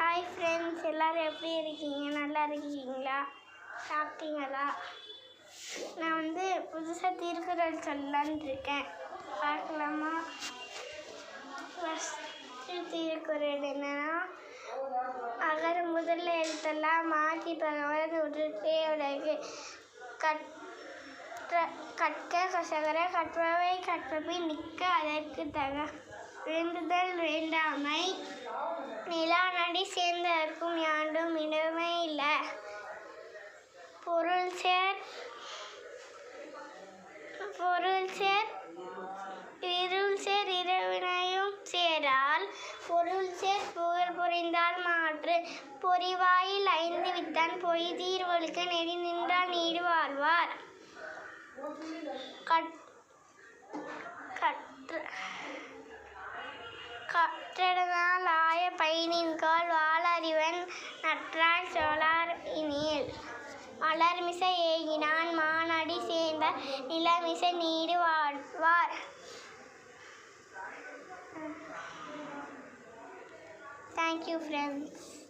Hi friends, எல்லோரும் எப்படி இருக்கீங்க? நல்லா இருக்கீங்களா? சாப்பிட்டீங்களா? நான் புதுசாக திருக்குறள் சொல்லலான்னு இருக்கேன். பார்க்கலாமா? ஃபஸ்ட்டு திருக்குறள் என்னன்னா, அகர முதல்ல எழுத்தெல்லாம் மாற்றி பகவன் உருட்டே உலகு கற்க கசகர கற்பவை கற்றபின் நிற்க அதற்கு தக வேண்டுதல் வேண்டாமை நிலானடி சேர்ந்ததற்கும் யாண்டும் இடமே இல்லை. பொருள் சேர் இருள் சேர் இரவினையும் சேரால் பொருள் சேர் புகழ் புரிந்தால் மாற்று பொறிவாயில் ஐந்து வித்தான் பொய்தீர் ஒழுக்க நெறி நின்றால் நீடு வாழ்வார். கற்றதனால் ஆய பயனின்கால் வாளறிவன் நற்றால் சொலார் இனில் மலர்மிசை ஏகினான் மானடி சேர்ந்த நிலமிசை நீடு வாழ்வார். Thank you, friends.